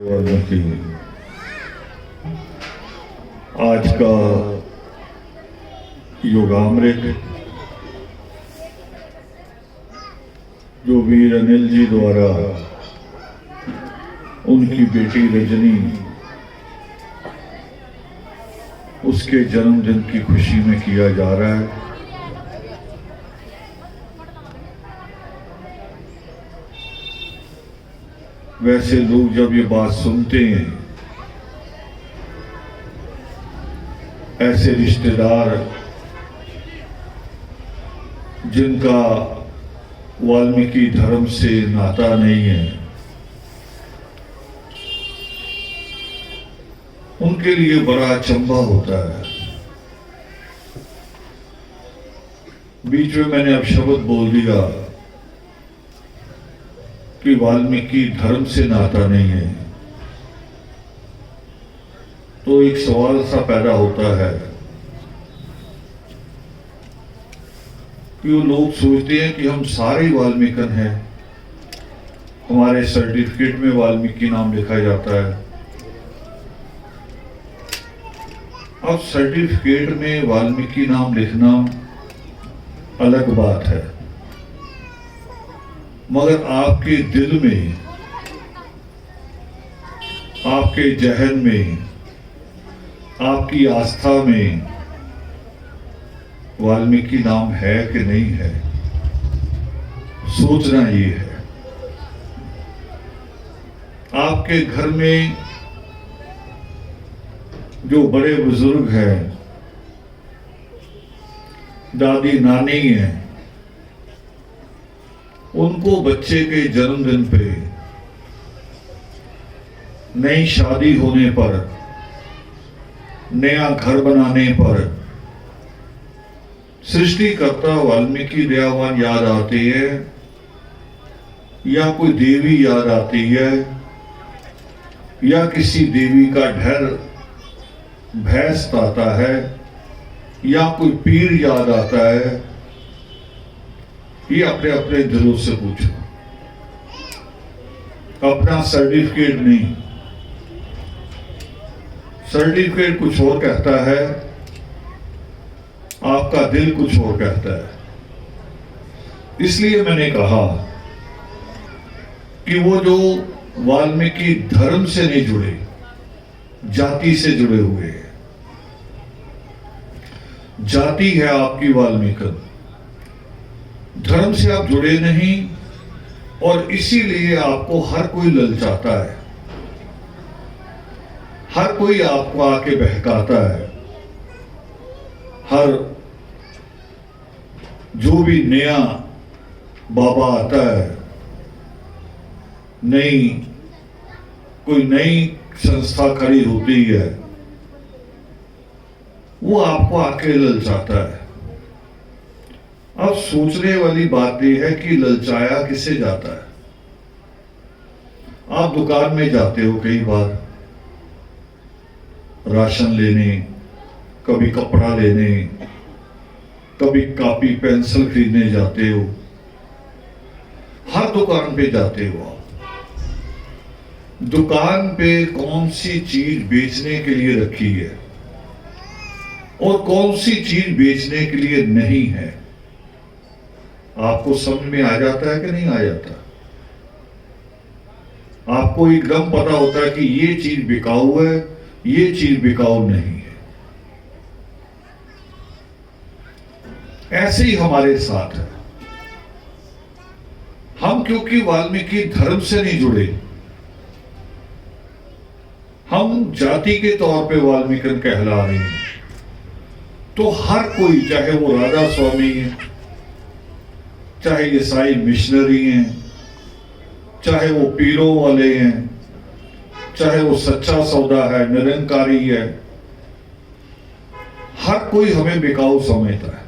वाल्मीकि आज का योगामृत जो वीर अनिल जी द्वारा उनकी बेटी रजनी उसके जन्मदिन की खुशी में किया जा रहा है। वैसे लोग जब ये बात सुनते हैं, ऐसे रिश्तेदार जिनका वाल्मीकि धर्म से नाता नहीं है, उनके लिए बड़ा अचंभा होता है। बीच में मैंने अब शब्द बोल दिया कि वाल्मीकि धर्म से नाता नहीं है, तो एक सवाल सा पैदा होता है कि वो लोग सोचते हैं कि हम सारे वाल्मीकन हैं, हमारे सर्टिफिकेट में वाल्मीकि नाम लिखा जाता है। अब सर्टिफिकेट में वाल्मीकि नाम लिखना अलग बात है, मगर आपके दिल में, आपके जहन में, आपकी आस्था में वाल्मीकि नाम है कि नहीं है, सोचना ये है। आपके घर में जो बड़े बुजुर्ग हैं, दादी नानी हैं, उनको बच्चे के जन्मदिन पे, नई शादी होने पर, नया घर बनाने पर सृष्टिकर्ता वाल्मीकि दयावान याद आती है, या कोई देवी याद आती है, या किसी देवी का ढर भैंस आता है, या कोई पीर याद आता है। ये अपने अपने दिलों से पूछो, अपना सर्टिफिकेट नहीं। सर्टिफिकेट कुछ और कहता है, आपका दिल कुछ और कहता है। इसलिए मैंने कहा कि वो जो वाल्मीकि धर्म से नहीं जुड़े, जाति से जुड़े हुए हैं। जाति है आपकी वाल्मीकि, धर्म से आप जुड़े नहीं, और इसीलिए आपको हर कोई ललचाता है, हर कोई आपको आके बहकाता है। हर जो भी नया बाबा आता है, कोई नई संस्था खड़ी होती है, वो आपको आके ललचाता है। अब सोचने वाली बात यह है कि ललचाया किसे जाता है। आप दुकान में जाते हो कई बार राशन लेने, कभी कपड़ा लेने, कभी कॉपी पेंसिल खरीदने जाते हो। हर दुकान पे जाते हो आप। दुकान पे कौन सी चीज बेचने के लिए रखी है और कौन सी चीज बेचने के लिए नहीं है, आपको समझ में आ जाता है कि नहीं आ जाता? आपको एकदम पता होता है कि ये चीज बिकाऊ है, ये चीज बिकाऊ नहीं है। ऐसे ही हमारे साथ है। हम क्योंकि वाल्मीकि धर्म से नहीं जुड़े, हम जाति के तौर पे वाल्मीकि कहला रहे हैं, तो हर कोई, चाहे वो राधा स्वामी है, चाहे ईसाई मिशनरी हैं, चाहे वो पीरों वाले हैं, चाहे वो सच्चा सौदा है, निरंकारी है, हर कोई हमें बिकाऊ समझता है।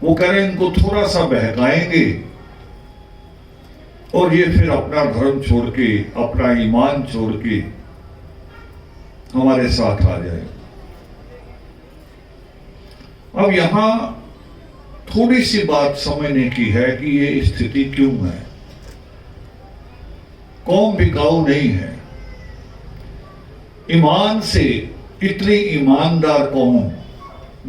वो कह रहे हैं इनको थोड़ा सा बहकाएंगे और ये फिर अपना धर्म छोड़ के, अपना ईमान छोड़ के हमारे साथ आ जाए। अब यहां थोड़ी सी बात समझने की है कि ये स्थिति क्यों है। कौम बिकाऊ नहीं है। ईमान से इतनी ईमानदार कौम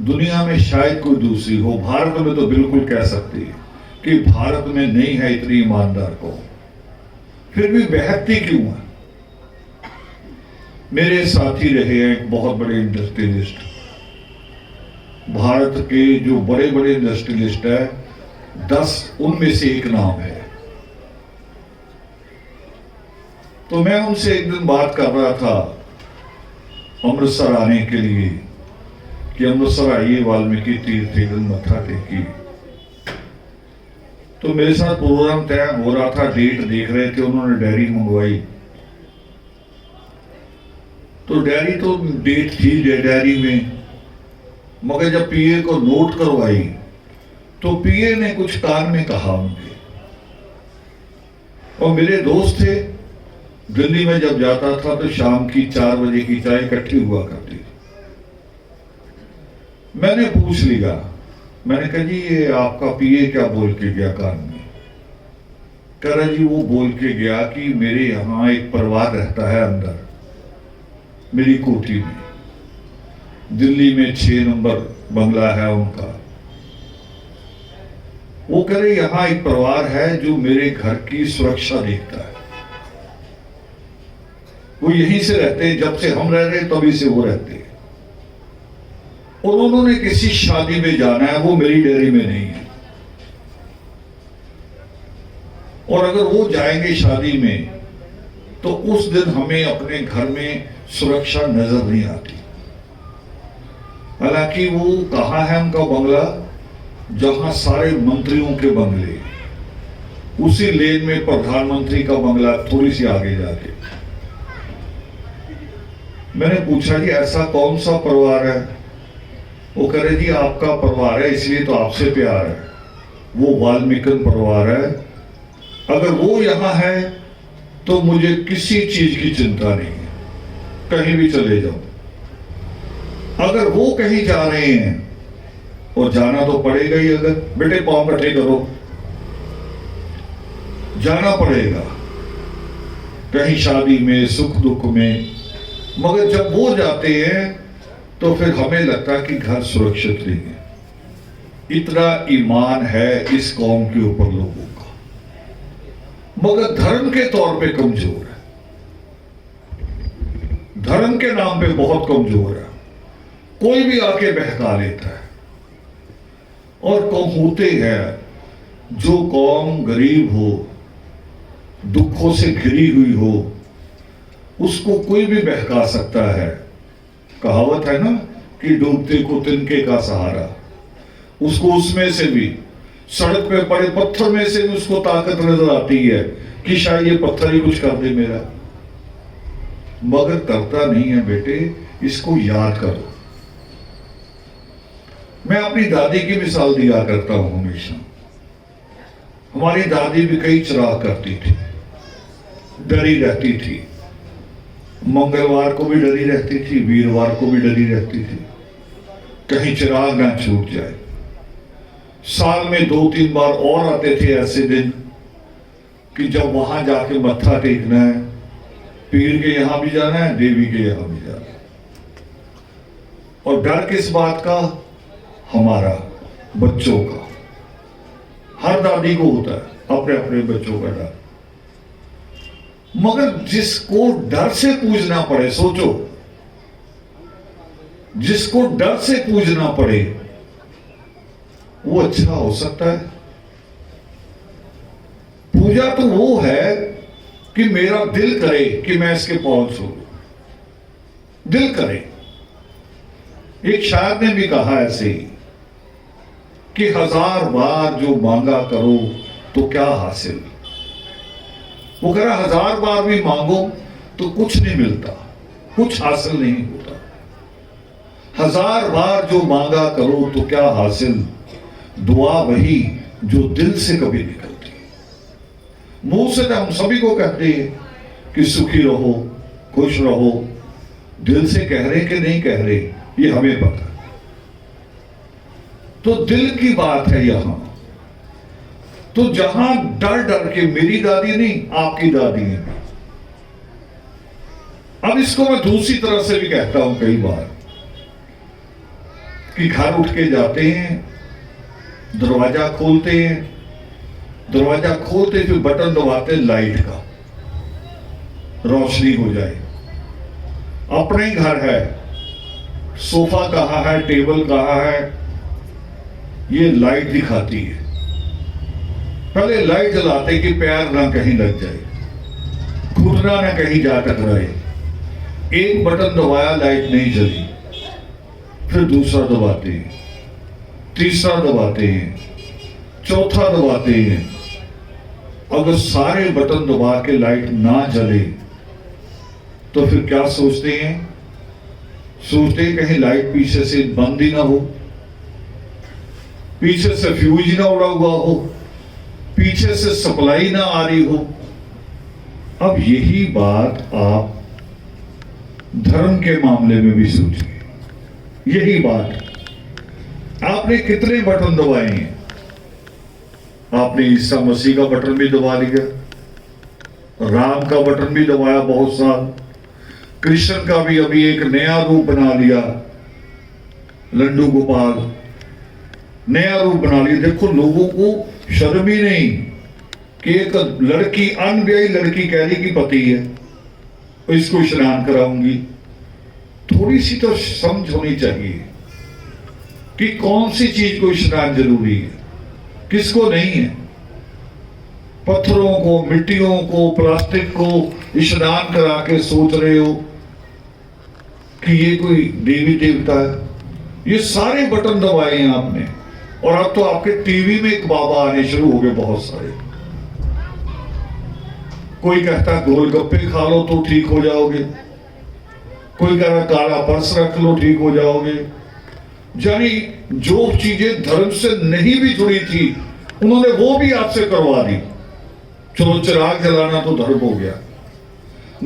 दुनिया में शायद कोई दूसरी हो। भारत में तो बिल्कुल कह सकती है कि भारत में नहीं है इतनी ईमानदार कौम, फिर भी बहकती क्यों है? मेरे साथी रहे हैं एक बहुत बड़े इंडस्ट्रियलिस्ट, भारत के जो बड़े बड़े इंडस्ट्रियलिस्ट है 10 उनमें से एक नाम है। तो मैं उनसे एक दिन बात कर रहा था अमृतसर आने के लिए कि अमृतसर आइए, वाल्मीकि तीर्थ एक दिन मत्था टेकी। तो मेरे साथ प्रोग्राम तय हो रहा था, डेट देख रहे थे, उन्होंने डायरी मंगवाई। तो डायरी तो डेट थी डायरी में, मगर जब पीए को नोट करवाई तो पीए ने कुछ कान में कहा उनके। और मेरे दोस्त थे, दिल्ली में जब जाता था तो शाम की 4 बजे की चाय इकट्ठी हुआ करती थी। मैंने पूछ लिया, मैंने कहा जी ये आपका पीए क्या बोल के गया कान में? कह रहा जी वो बोल के गया कि मेरे यहां एक परिवार रहता है अंदर मेरी कोठी में, दिल्ली में 6 नंबर बंगला है उनका। वो कह रहे यहां एक परिवार है जो मेरे घर की सुरक्षा देखता है, वो यहीं से रहते हैं, जब से हम रह रहे तभी से वो रहते हैं। और उन्होंने किसी शादी में जाना है, वो मेरी डेयरी में नहीं है। और अगर वो जाएंगे शादी में तो उस दिन हमें अपने घर में सुरक्षा नजर नहीं आती। हालांकि वो कहाँ है उनका बंगला? जहां सारे मंत्रियों के बंगले, उसी लेन में प्रधानमंत्री का बंगला थोड़ी सी आगे जाके। मैंने पूछा कि ऐसा कौन सा परिवार है? वो कह रहे जी आपका परिवार है इसलिए तो आपसे प्यार है, वो वाल्मीकि परिवार है। अगर वो यहां है तो मुझे किसी चीज की चिंता नहीं है, कहीं भी चले जाओ। अगर वो कहीं जा रहे हैं, और जाना तो पड़ेगा ही, अगर बेटे पांव इकट्ठे करो, जाना पड़ेगा कहीं शादी में, सुख दुख में। मगर जब वो जाते हैं तो फिर हमें लगता है कि घर सुरक्षित नहीं है। इतना ईमान है इस कौम के ऊपर लोगों का, मगर धर्म के तौर पे कमजोर है, धर्म के नाम पे बहुत कमजोर है। कोई भी आके बहका लेता है। और कौम होते हैं जो कौम गरीब हो, दुखों से घिरी हुई हो, उसको कोई भी बहका सकता है। कहावत है ना कि डूबते को तिनके का सहारा। उसको उसमें से भी, सड़क पे पड़े पत्थर में से भी उसको ताकत नजर आती है कि शायद ये पत्थर ही कुछ कर दे मेरा, मगर करता नहीं है। बेटे इसको याद करो। मैं अपनी दादी की मिसाल दिया करता हूं हमेशा। हमारी दादी भी कई चिराग करती थी, डरी रहती थी। मंगलवार को भी डरी रहती थी, वीरवार को भी डरी रहती थी, कहीं चिराग ना छूट जाए। साल में 2-3 बार और आते थे ऐसे दिन कि जब वहां जाके मत्था टेकना है, पीर के यहां भी जाना है, देवी के यहां भी जाना है। और डर किस बात का? हमारा, बच्चों का। हर दादी को होता है अपने अपने बच्चों का डर। मगर जिसको डर से पूजना पड़े, सोचो, जिसको डर से पूजना पड़े वो अच्छा हो सकता है? पूजा तो वो है कि मेरा दिल करे कि मैं इसके पांव छू लूं, दिल करे। एक शायर ने भी कहा ऐसे ही कि 1000 बार जो मांगा करो तो क्या हासिल। वो कह रहा 1000 बार भी मांगो तो कुछ नहीं मिलता, कुछ हासिल नहीं होता। 1000 बार जो मांगा करो तो क्या हासिल, दुआ वही जो दिल से कभी निकलती है। मुंह से तो हम सभी को कहते हैं कि सुखी रहो, खुश रहो, दिल से कह रहे कि नहीं कह रहे ये हमें पता। तो दिल की बात है यहां। तो जहां डर डर के, मेरी दादी नहीं आपकी दादी है, अब इसको मैं दूसरी तरह से भी कहता हूं कई बार कि घर उठ के जाते हैं, दरवाजा खोलते हैं, दरवाजा खोलते फिर बटन दबाते लाइट का, रोशनी हो जाए। अपने घर है, सोफा कहाँ है, टेबल कहाँ है, ये लाइट दिखाती है। पहले लाइट जलाते कि पैर ना कहीं लग जाए, घुटना ना कहीं जा टकराए। एक बटन दबाया, लाइट नहीं जली, फिर दूसरा दबाते हैं, तीसरा दबाते हैं, चौथा दबाते हैं। अगर सारे बटन दबा के लाइट ना जले तो फिर क्या सोचते हैं? सोचते हैं कहीं लाइट पीछे से बंद ही ना हो, पीछे से फ्यूज ही ना उड़ा हुआ हो, पीछे से सप्लाई ना आ रही हो। अब यही बात आप धर्म के मामले में भी सोचिए। यही बात, आपने कितने बटन दबाए हैं? आपने ईसा मसीह का बटन भी दबा लिया, राम का बटन भी दबाया बहुत साल, कृष्ण का भी अभी एक नया रूप बना लिया, लड्डू गोपाल नया रूप बना लिया। देखो, लोगों को शर्म ही नहीं कि एक लड़की, अनब्याही लड़की कह रही कि पति है, इसको स्नान कराऊंगी। थोड़ी सी तो समझ होनी चाहिए कि कौन सी चीज को स्नान जरूरी है, किसको नहीं है। पत्थरों को, मिट्टियों को, प्लास्टिक को स्नान करा के सोच रहे हो कि ये कोई देवी देवता है। ये सारे बटन दबाए हैं आपने, और अब तो आपके टीवी में एक बाबा आने शुरू हो गए बहुत सारे। कोई कहता गोलगप्पे खा लो तो ठीक हो जाओगे, कोई कह रहा काला पर्स रख लो ठीक हो जाओगे। यानी जो चीजें धर्म से नहीं भी जुड़ी थी उन्होंने वो भी आपसे करवा दी। चलो, चिराग जलाना तो धर्म हो गया,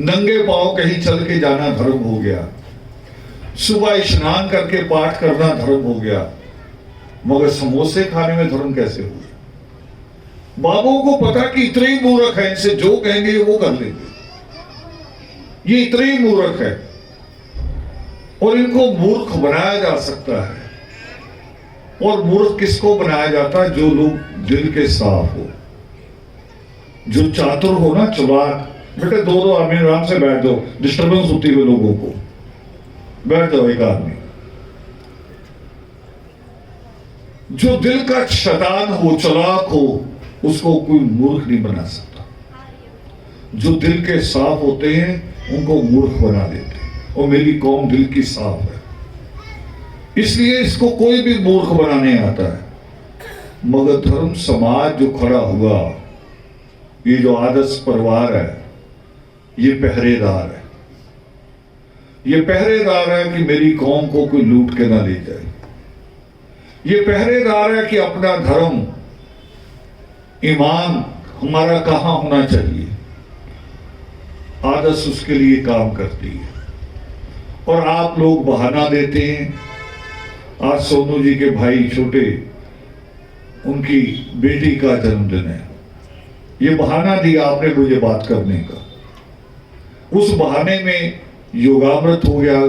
नंगे पांव कहीं चल के जाना धर्म हो गया, सुबह स्नान करके पाठ करना धर्म हो गया। मगर समोसे खाने में धर्म कैसे हुआ? बाबुओं को पता कि इतने ही मूर्ख है, इनसे जो कहेंगे वो कर लेंगे। ये इतने ही मूर्ख है और इनको मूर्ख बनाया जा सकता है। और मूर्ख किसको बनाया जाता है? जो लोग दिल के साफ हो, जो चातुर हो ना, चालाक। बेटे दो आदमी आराम से बैठ जाओ, डिस्टर्बेंस होती है लोगों को, बैठ जाओ एक आदमी। जो दिल का शैतान हो, चालाक हो, उसको कोई मूर्ख नहीं बना सकता। जो दिल के साफ होते हैं उनको मूर्ख बना देते हैं, और मेरी कौम दिल की साफ है, इसलिए इसको कोई भी मूर्ख बनाने आता है। मगर धर्म समाज जो खड़ा हुआ, ये जो आदर्श परिवार है, ये पहरेदार है। ये पहरेदार है कि मेरी कौम को कोई लूट के ना ले जाए। ये पहरेदार है कि अपना धर्म, ईमान हमारा कहां होना चाहिए। आदर्श उसके लिए काम करती है। और आप लोग बहाना देते हैं। आज सोनू जी के भाई छोटे, उनकी बेटी का जन्मदिन है, ये बहाना दिया आपने मुझे बात करने का। उस बहाने में योगामृत हो गया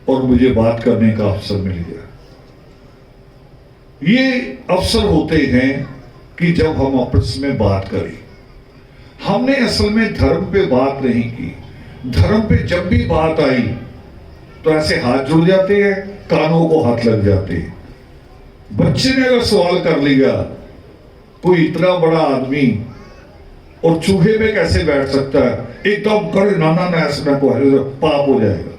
और मुझे बात करने का अवसर मिल गया। ये अवसर होते हैं कि जब हम आपस में बात करें। हमने असल में धर्म पे बात नहीं की। धर्म पे जब भी बात आई तो ऐसे हाथ जुड़ जाते हैं, कानों को हाथ लग जाते हैं। बच्चे ने अगर सवाल कर लिया, कोई इतना बड़ा आदमी और चूहे में कैसे बैठ सकता है, एकदम करे नाना ना ऐसे ना को पाप हो जाएगा।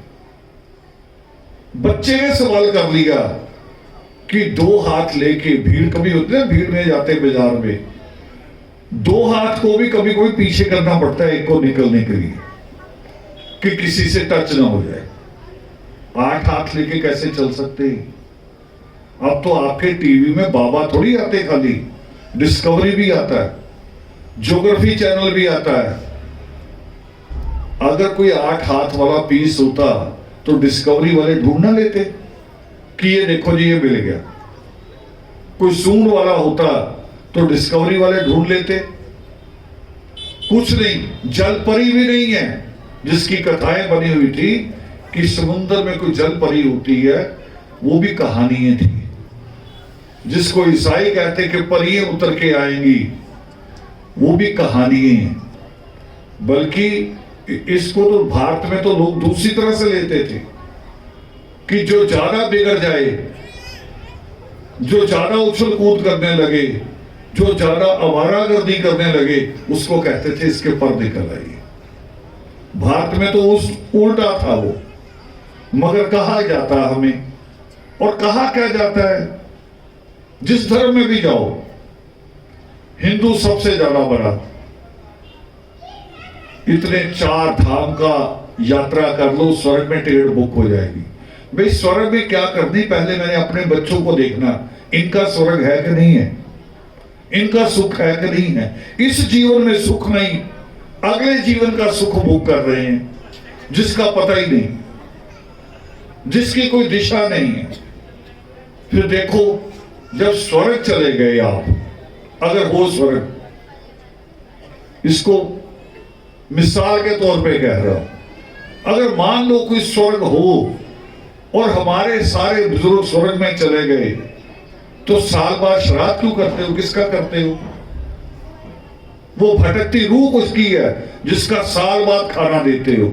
बच्चे ने सवाल कर लिया कि दो हाथ लेके, भीड़ कभी होती है, भीड़ में जाते बाजार में, दो हाथ को भी कभी कोई पीछे करना पड़ता है एक को निकलने के लिए कि किसी से टच ना हो जाए। 8 हाथ लेके कैसे चल सकते हैं? अब तो आपके टीवी में बाबा थोड़ी आते, खाली डिस्कवरी भी आता है, ज्योग्राफी चैनल भी आता है। अगर कोई 8 हाथ वाला पीस होता तो डिस्कवरी वाले ढूंढ ना लेते कि ये देखो जी ये मिल गया। कोई सूंड वाला होता तो डिस्कवरी वाले ढूंढ लेते। कुछ नहीं, जल परी भी नहीं है जिसकी कथाएं बनी हुई थी कि समुद्र में कोई जल परी होती है, वो भी कहानियां थी। जिसको ईसाई कहते कि परियां उतर के आएंगी, वो भी कहानियां हैं। बल्कि इसको तो भारत में तो लोग दूसरी तरह से लेते थे कि जो ज्यादा बिगड़ जाए, जो ज्यादा उछल कूद करने लगे, जो ज्यादा आवारागर्दी करने लगे, उसको कहते थे इसके पर निकल आइए। भारत में तो उस उल्टा था वो, मगर कहा जाता हमें, और कहा क्या जाता है, जिस धर्म में भी जाओ, हिंदू सबसे ज्यादा बड़ा, इतने 4 धाम का यात्रा कर लो, स्वर्ग में टिकट बुक हो जाएगी। भाई स्वर्ग में क्या करनी, पहले मैंने अपने बच्चों को देखना, इनका स्वर्ग है कि नहीं है, इनका सुख है कि नहीं है। इस जीवन में सुख नहीं, अगले जीवन का सुख बुक कर रहे हैं, जिसका पता ही नहीं, जिसकी कोई दिशा नहीं है। फिर देखो, जब स्वर्ग चले गए आप, अगर हो स्वर्ग, इसको मिसाल के तौर पे कह रहा हूं, अगर मान लो कोई स्वर्ग हो और हमारे सारे बुजुर्ग स्वर्ग में चले गए, तो साल बाद श्राद्ध क्यों करते हो, किसका करते हो? वो भटकती रूह उसकी है जिसका साल बाद खाना देते हो।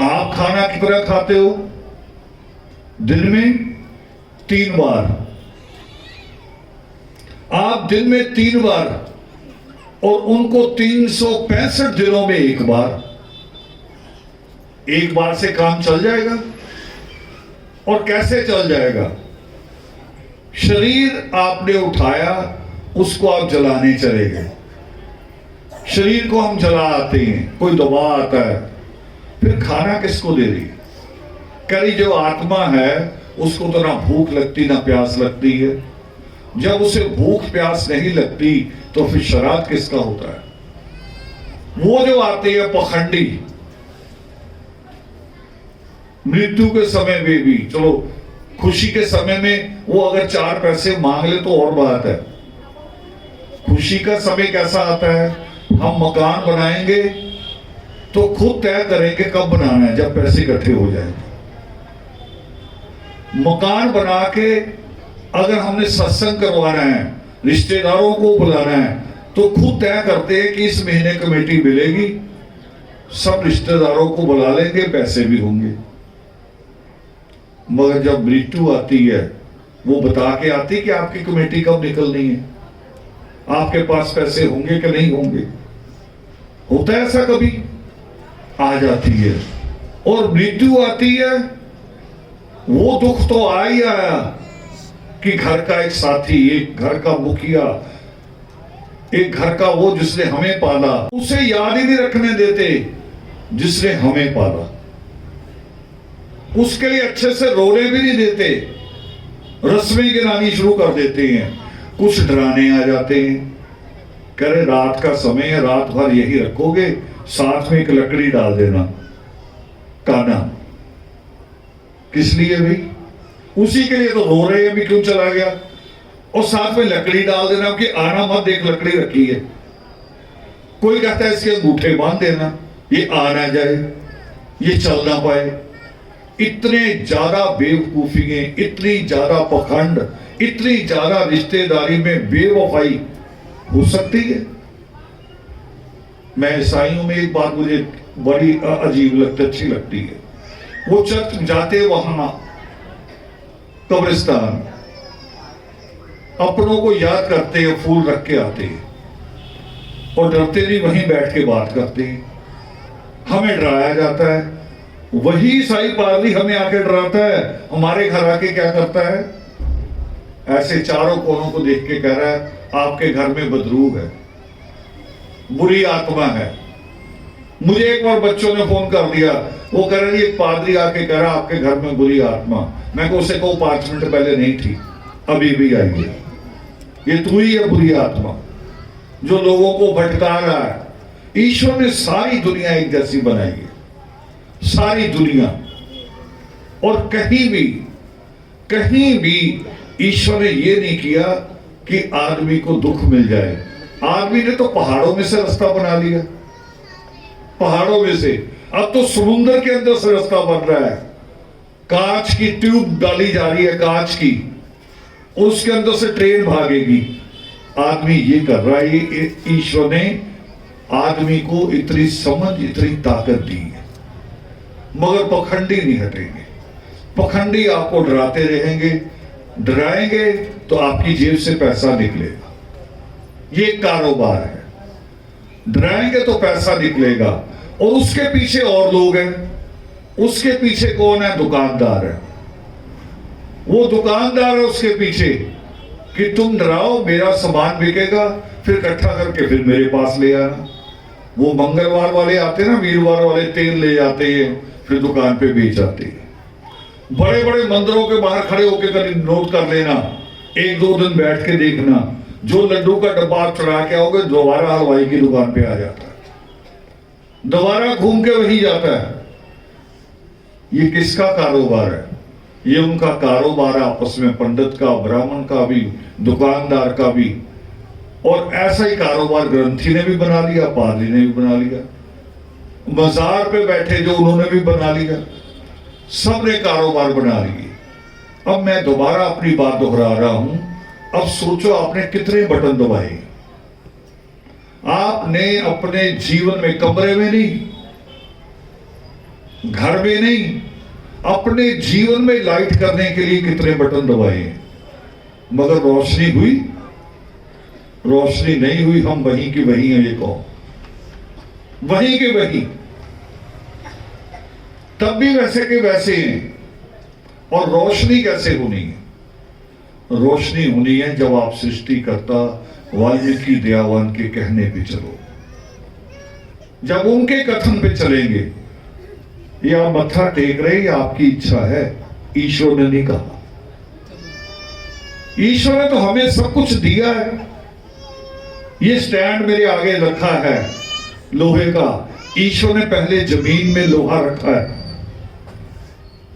आप खाना कितना खाते हो? दिन में 3 बार। आप दिन में 3 बार, और उनको 365 दिनों में 1 बार। 1 बार से काम चल जाएगा? और कैसे चल जाएगा? शरीर आपने उठाया, उसको आप जलाने चले गए। शरीर को हम जला आते हैं, कोई दबा आता है, फिर खाना किसको दे रही? कह रही जो आत्मा है उसको तो ना भूख लगती ना प्यास लगती है। जब उसे भूख प्यास नहीं लगती तो फिर श्राद्ध किसका होता है? वो जो आते हैं पखंडी, मृत्यु के समय में भी, चलो खुशी के समय में वो अगर 4 पैसे मांग ले तो और बात है। खुशी का समय कैसा आता है? हम मकान बनाएंगे तो खुद तय करेंगे कब बनाना है, जब पैसे इकट्ठे हो जाए। मकान बना के अगर हमने सत्संग करवाना है, रिश्तेदारों को बुलाना है, तो खुद तय करते हैं कि इस महीने कमेटी मिलेगी, सब रिश्तेदारों को बुला लेंगे, पैसे भी होंगे। मगर जब मृत्यु आती है, वो बता के आती कि आपकी कमेटी कब निकलनी है, आपके पास पैसे होंगे कि नहीं होंगे। होता है ऐसा? कभी आ जाती है। और मृत्यु आती है, वो दुख तो आ ही आया कि घर का एक साथी, एक घर का मुखिया, एक घर का वो जिसने हमें पाला, उसे याद ही नहीं रखने देते जिसने हमें पाला। उसके लिए अच्छे से रोने भी नहीं देते, रस्में गिनानी शुरू कर देते हैं। कुछ डराने आ जाते हैं, कह रहे रात का समय है, रात भर यही रखोगे, साथ में एक लकड़ी डाल देना काना। किस लिए भाई? उसी के लिए तो रो रहे हैं, अभी क्यों चला गया, और साथ में लकड़ी डाल देना कि आना मत, एक लकड़ी रखी है। कोई कहता है इसके अंगूठे बांध देना, ये आ ना जाए, ये चल ना पाए। इतने ज्यादा बेवकूफियां, इतनी ज्यादा पखंड, इतनी ज्यादा रिश्तेदारी में बेवफाई हो सकती है। मैं ईसाइयों में एक बात मुझे बड़ी अजीब लगती, अच्छी लगती है। वो चर्च जाते, वहां कब्रिस्तान, अपनों को याद करते हैं, फूल रख के आते हैं, और डरते नहीं, वहीं बैठ के बात करते हैं। हमें डराया जाता है, वही ईसाई पादरी हमें आके डराता है। हमारे घर आके क्या करता है? ऐसे चारों कोनों को देख के कह रहा है आपके घर में बदरूह है, बुरी आत्मा है। मुझे एक बार बच्चों ने फोन कर दिया, वो कह रहे एक पादरी आके कह रहा आपके घर में बुरी आत्मा। मैं को उसे कहूं 5 मिनट पहले नहीं थी, अभी भी आई है। ये तू ही है बुरी आत्मा जो लोगों को भटका रहा है। ईश्वर ने सारी दुनिया एक जैसी बनाई है, सारी दुनिया, और कहीं भी ईश्वर ने ये नहीं किया कि आदमी को दुख मिल जाए। आदमी ने तो पहाड़ों में से रास्ता बना लिया, पहाड़ों में से, अब तो समुद्र के अंदर से रास्ता बन रहा है। कांच की ट्यूब डाली जा रही है, कांच की, उसके अंदर से ट्रेन भागेगी। आदमी ये कर रहा है। ईश्वर ने आदमी को इतनी समझ, इतनी ताकत दी है, मगर पखंडी नहीं हटेंगे। पखंडी आपको डराते रहेंगे, डराएंगे तो आपकी जेब से पैसा निकलेगा। ये कारोबार है, डराएंगे तो पैसा निकलेगा। और उसके पीछे और लोग हैं। उसके पीछे कौन है? दुकानदार है। वो दुकानदार है उसके पीछे कि तुम डराओ, मेरा सामान बिकेगा, फिर इकट्ठा करके फिर मेरे पास ले आना। वो मंगलवार वाले आते ना, वीरवार वाले तेल ले जाते हैं, फिर दुकान पे बेच आते हैं। बड़े बड़े मंदिरों के बाहर खड़े होकर कभी नोट कर लेना, एक दो दिन बैठ के देखना, जो लड्डू का डब्बा चढ़ा के आओगे दोबारा हलवाई की दुकान पे आ जाता है, दोबारा घूम के वही जाता है। ये किसका कारोबार है? ये उनका कारोबार है आपस में, पंडित का, ब्राह्मण का भी, दुकानदार का भी। और ऐसा ही कारोबार ग्रंथी ने भी बना लिया, पादरी ने भी बना लिया, मजार पे बैठे जो उन्होंने भी बना लिया, सबने कारोबार बना लिए। अब मैं दोबारा अपनी बात दोहरा रहा हूं। अब सोचो आपने कितने बटन दबाए। आपने अपने जीवन में, कमरे में नहीं, घर में नहीं, अपने जीवन में लाइट करने के लिए कितने बटन दबाए, मगर रोशनी हुई? रोशनी नहीं हुई। हम वहीं की वहीं हैं। ये कहो, वहीं के वहीं, तब भी वैसे के वैसे हैं। और रोशनी कैसे होनी है? रोशनी होनी है जब आप सृष्टिकर्ता वाल्मीकि दयावान के कहने पे चलो, जब उनके कथन पे चलेंगे। ये आप मत्था टेक रहे, ये आपकी इच्छा है, ईश्वर ने नहीं कहा। ईश्वर ने तो हमें सब कुछ दिया है। ये स्टैंड मेरे आगे रखा है लोहे का, ईश्वर ने पहले जमीन में लोहा रखा है,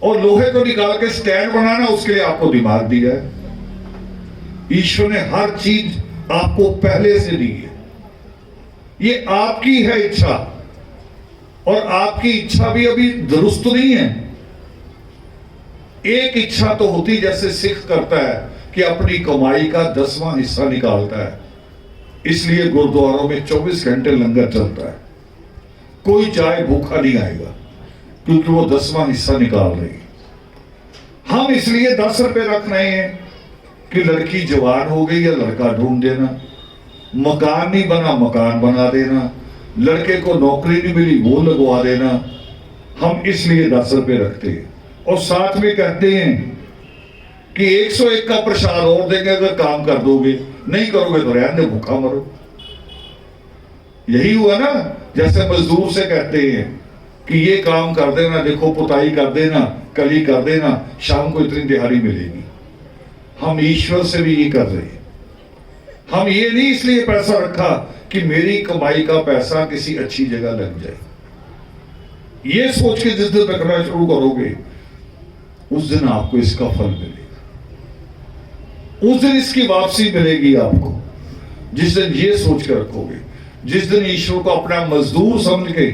और लोहे को निकाल के स्टैंड बनाना, उसके लिए आपको दिमाग दिया है। ईश्वर ने हर चीज आपको पहले से दी है। ये आपकी है इच्छा, और आपकी इच्छा भी अभी दुरुस्त नहीं है। एक इच्छा तो होती, जैसे सिख करता है कि अपनी कमाई का 10वां हिस्सा निकालता है, इसलिए गुरुद्वारों में 24 घंटे लंगर चलता है। कोई चाहे भूखा नहीं आएगा, क्योंकि वो 10वां हिस्सा निकाल रही है। हम इसलिए 10 रुपए रख रहे हैं कि लड़की जवान हो गई या लड़का ढूंढ देना, मकान नहीं बना मकान बना देना, लड़के को नौकरी नहीं मिली वो लगवा देना। हम इसलिए 10 रुपए रखते हैं, और साथ में कहते हैं कि 101 का प्रसाद और देंगे अगर काम कर दोगे, नहीं करोगे तो रहने दो, भूखा मरो। यही हुआ ना, जैसे मजदूर से कहते हैं कि ये काम कर देना, देखो पुताई कर देना, कली कर देना, शाम को इतनी दिहाड़ी मिलेगी। हम ईश्वर से भी ये कर रहे हैं। हम ये नहीं इसलिए पैसा रखा कि मेरी कमाई का पैसा किसी अच्छी जगह लग जाए। ये सोच के जिस दिन रखना शुरू करोगे, उस दिन आपको इसका फल मिलेगा, उस दिन इसकी वापसी मिलेगी आपको। जिस दिन ये सोच कर रखोगे, जिस दिन ईश्वर को अपना मजदूर समझ के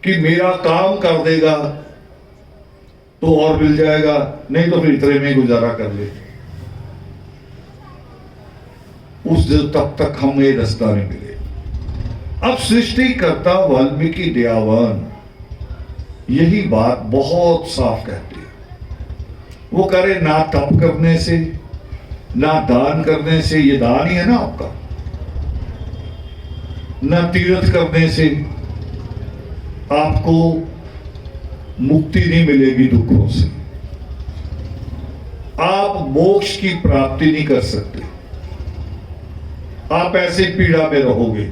कि मेरा काम कर देगा तो और मिल जाएगा, नहीं तो फिर इतने में गुजारा कर ले, उस दिन तब तक हमें रास्ता नहीं मिले। अब सृष्टिकर्ता वाल्मीकि दयावान यही बात बहुत साफ कहते हैं। वो करे ना तप करने से, ना दान करने से, ये दान ही है ना आपका, ना तीर्थ करने से आपको मुक्ति नहीं मिलेगी दुखों से, आप मोक्ष की प्राप्ति नहीं कर सकते, आप ऐसे पीड़ा में रहोगे।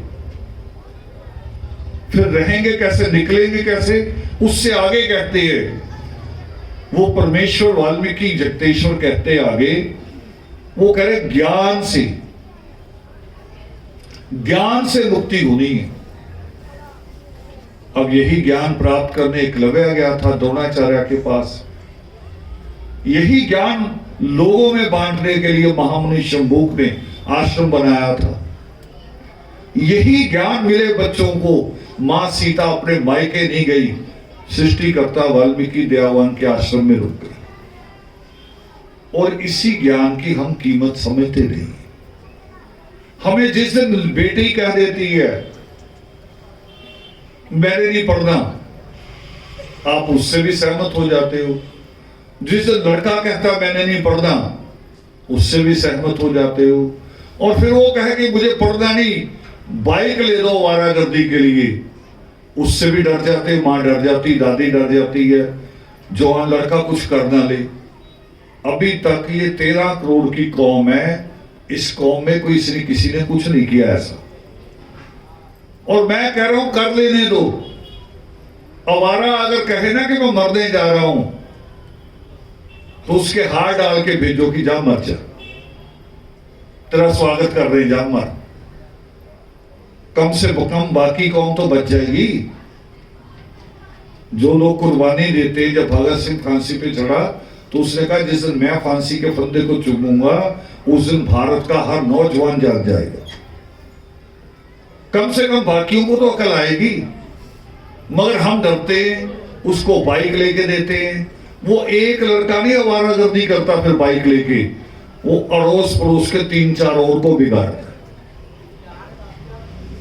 फिर रहेंगे कैसे, निकलेंगे कैसे? उससे आगे कहते हैं वो परमेश्वर वाल्मीकि जगतेश्वर कहते हैं आगे, वो कह रहे ज्ञान से, ज्ञान से मुक्ति होनी है। अब यही ज्ञान प्राप्त करने एकलव्य गया था द्रोणाचार्य के पास। यही ज्ञान लोगों में बांटने के लिए महामुनि शंभूक ने आश्रम बनाया था। यही ज्ञान मिले बच्चों को मां सीता अपने मायके नहीं गई, सृष्टिकर्ता वाल्मीकि दयावान के आश्रम में रुक गई। और इसी ज्ञान की हम कीमत समझते नहीं। हमें जिस दिन बेटी कह देती है मैंने नहीं पढ़ना, आप उससे भी सहमत हो जाते हो। जिस दिन लड़का कहता मैंने नहीं पढ़ना, उससे भी सहमत हो जाते हो। और फिर वो कहे कि मुझे पढ़ना नहीं, बाइक ले दो आवारागर्दी के लिए, उससे भी डर जाते। मां डर जाती, दादी डर जाती है, जवान लड़का कुछ कर ना ले। अभी तक ये 13 करोड़ की कौम है, इस कौम में कोई किसी ने कुछ नहीं किया ऐसा। और मैं कह रहा हूं कर लेने दो। आवारा अगर कहे ना कि मैं मरने जा रहा हूं, तो उसके हार डाल के भेजो कि जा मर जा, तेरा स्वागत कर रहे, जा मर। कम से कम बाकी कौम तो बच जाएगी। जो लोग कुर्बानी देते, जब भगत सिंह फांसी पे चढ़ा तो उसने कहा जिस दिन मैं फांसी के फंदे को चूमूंगा उस दिन भारत का हर नौजवान जाग जाएगा। कम से कम बाकियों को तो अकल आएगी। मगर हम डरते हैं, उसको बाइक लेके देते हैं। वो एक लड़का नहीं आवारागर्दी करता फिर बाइक लेके, वो अड़ोस पड़ोस के 3-4 और को बिगाड़ता है।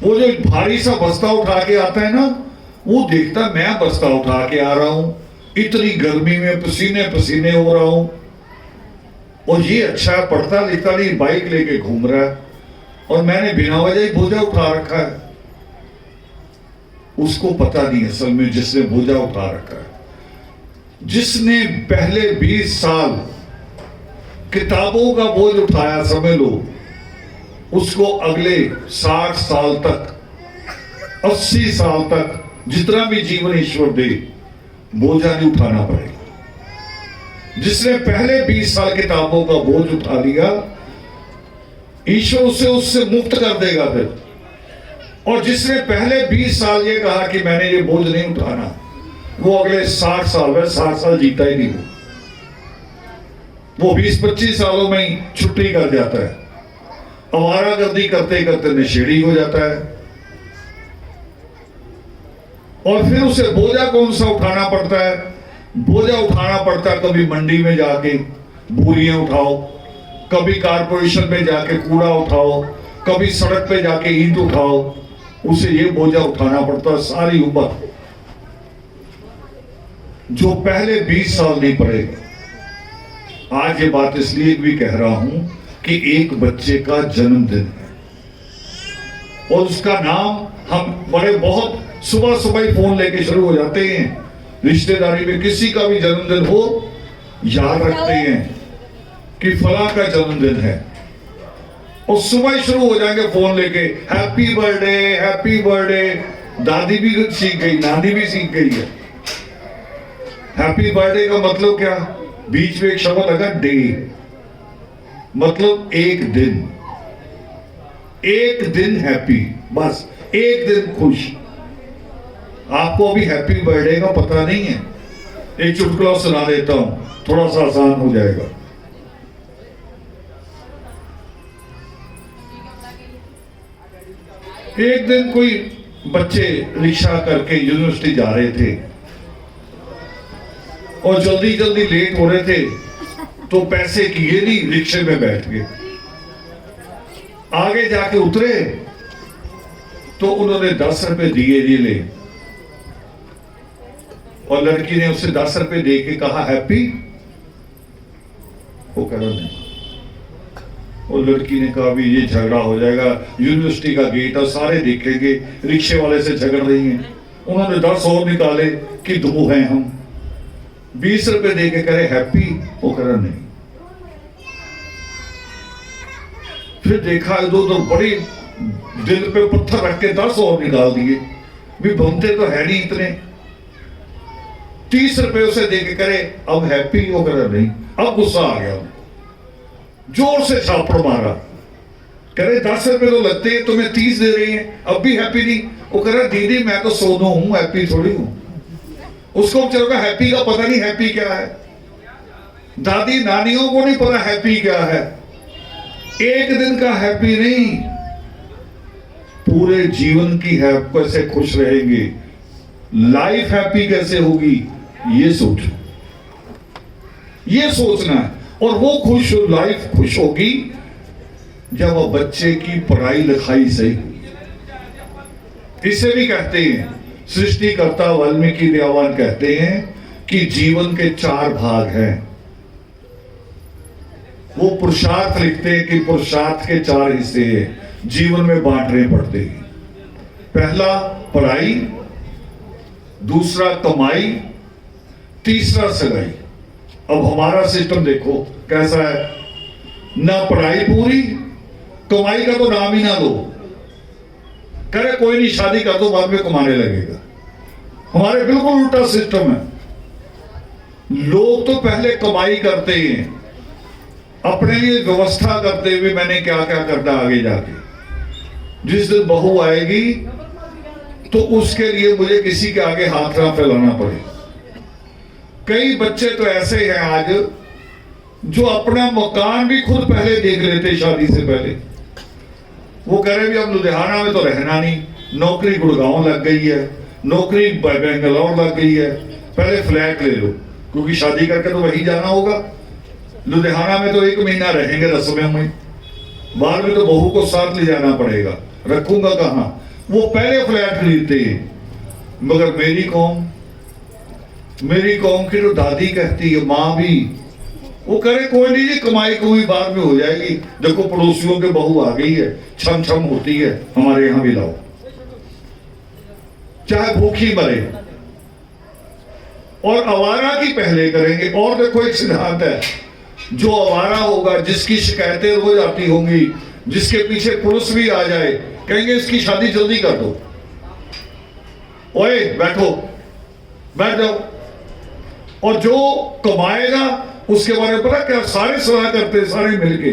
वो जो भारी सा बस्ता उठा के आता है ना, वो देखता मैं बस्ता उठा के आ रहा हूं, इतनी गर्मी में पसीने पसीने हो रहा हूं, और ये अच्छा पढ़ता लिखता नहीं, बाइक लेके घूम रहा है, और मैंने बिना वजह ही बोझा उठा रखा है। उसको पता नहीं असल में जिसने बोझा उठा रखा है, जिसने पहले 20 साल किताबों का बोझ उठाया, समझ लो उसको अगले 60 साल तक, 80 साल तक, जितना भी जीवन ईश्वर दे, बोझा नहीं उठाना पड़ेगा। जिसने पहले 20 साल किताबों का बोझ उठा लिया, ईश्वर उससे मुक्त कर देगा फिर। और जिसने पहले 20 साल ये कहा कि मैंने ये बोझ नहीं उठाना, वो अगले 60 साल में 60 साल जीता ही नहीं। वो 20-25 सालों में ही छुट्टी कर जाता है, आवारागर्दी करते करते नशेड़ी हो जाता है। और फिर उसे बोझा कौन सा उठाना पड़ता है? बोझा उठाना पड़ता है कभी मंडी में जाके बोरियां उठाओ, कभी कारपोरेशन में जाके कूड़ा उठाओ, कभी सड़क पे जाके ईंट उठाओ। उसे ये बोझा उठाना पड़ता है सारी उम्र, जो पहले 20 साल नहीं पड़ेगा। आज ये बात इसलिए भी कह रहा हूं कि एक बच्चे का जन्मदिन है, और उसका नाम हम बहुत सुबह सुबह ही फोन लेके शुरू हो जाते हैं। रिश्तेदारी में किसी का भी जन्मदिन हो, याद रखते हैं कि फला का जन्मदिन है, और सुबह ही शुरू हो जाएंगे फोन लेके, हैप्पी बर्थडे हैप्पी बर्थडे। दादी भी सीख गई, नानी भी सीख गई है। हैप्पी बर्थडे का मतलब क्या? बीच में एक शब्द लगा डे, मतलब एक दिन, एक दिन हैप्पी, बस एक दिन खुश। आपको अभी हैप्पी बर्थडे का पता नहीं है, एक चुटकुला सुना देता हूं, थोड़ा सा आसान हो जाएगा। एक दिन कोई बच्चे रिक्शा करके यूनिवर्सिटी जा रहे थे, और जल्दी जल्दी लेट हो रहे थे, तो पैसे किए नहीं, रिक्शे में बैठ गए। आगे जाके उतरे तो उन्होंने 10 रुपए दिए, ये ले। और लड़की ने उसे 10 रुपए दे के कहा हैप्पी, वो कह रहा नहीं। और लड़की ने कहा भी ये झगड़ा हो जाएगा, यूनिवर्सिटी का गेट और सारे देखेंगे, रिक्शे वाले से झगड़ रही हैं। उन्होंने 10 और निकाले कि 2 हैं हम, 20 रुपए दे के करे हैप्पी, वो कह रहा नहीं। फिर देखा इधर बड़ी दिल पे पत्थर रख के 10 और निकाल दिए, भी बनते तो है नहीं इतने। 30 रुपए उसे देके करे अब हैप्पी, वो करे नहीं। अब गुस्सा आ गया, जोर से छापड़ मारा, करे 10 रुपए तो लगते हैं, तुम्हें 30 दे रही हैं, अब भी हैप्पी नहीं। वो कह रहा दीदी मैं तो सोनो हूं, हैप्पी थोड़ी हूं। उसको चलो हैप्पी का पता नहीं, हैप्पी क्या है। दादी नानियों को नहीं पता हैप्पी क्या है। एक दिन का हैप्पी नहीं, पूरे जीवन की है कैसे खुश रहेंगे, लाइफ हैप्पी कैसे होगी, ये सोचो, ये सोचना है। और वो लाइफ खुश होगी जब वो बच्चे की पढ़ाई लिखाई सही हुई। इसे भी कहते हैं, सृष्टिकर्ता वाल्मीकि दयावान कहते हैं कि जीवन के 4 भाग हैं। वो पुरुषार्थ लिखते हैं कि पुरुषार्थ के 4 हिस्से हैं, जीवन में बांटने पड़ते हैं। पहला पढ़ाई, दूसरा कमाई, तीसरा सगाई। अब हमारा सिस्टम देखो कैसा है, ना पढ़ाई पूरी, कमाई का तो नाम ही ना लो, करे कोई नहीं शादी कर दो बाद में कमाने लगेगा। हमारे बिल्कुल उल्टा सिस्टम है। लोग तो पहले कमाई करते हैं, अपने लिए व्यवस्था करते हुए मैंने क्या क्या करना आगे जाके, जिस दिन बहू आएगी तो उसके लिए मुझे किसी के आगे हाथ ना फैलाना पड़े। कई बच्चे तो ऐसे हैं आज जो अपना मकान भी खुद पहले देख लेते शादी से पहले। वो कह रहे भी अब लुधियाना में तो रहना नहीं, नौकरी गुड़गांव लग गई है, नौकरी बेंगलोर लग गई है, पहले फ्लैट ले लो क्योंकि शादी करके तो वहीं जाना होगा। लुधियाना में तो 1 महीना रहेंगे रस्मों में, बाद में तो बहू को साथ ले जाना पड़ेगा, रखूंगा कहां। वो पहले फ्लैट खरीदते हैं। मगर मेरी कौम की जो दादी कहती है, माँ भी, वो करे कोई नहीं जी, कमाई कोई बाद में हो जाएगी, देखो पड़ोसियों के बहू आ गई है, छम छम होती है, हमारे यहां भी लाओ, चाहे भूखी मरे। और आवारा की पहले करेंगे। और देखो एक सिद्धांत है, जो आवारा होगा, जिसकी शिकायतें रोज आती होंगी, जिसके पीछे पुलिस भी आ जाए, कहेंगे इसकी शादी जल्दी कर दो, ओए बैठो, बैठ जाओ। और जो कमाएगा उसके बारे में पता क्या, सारे सलाह करते सारे मिलके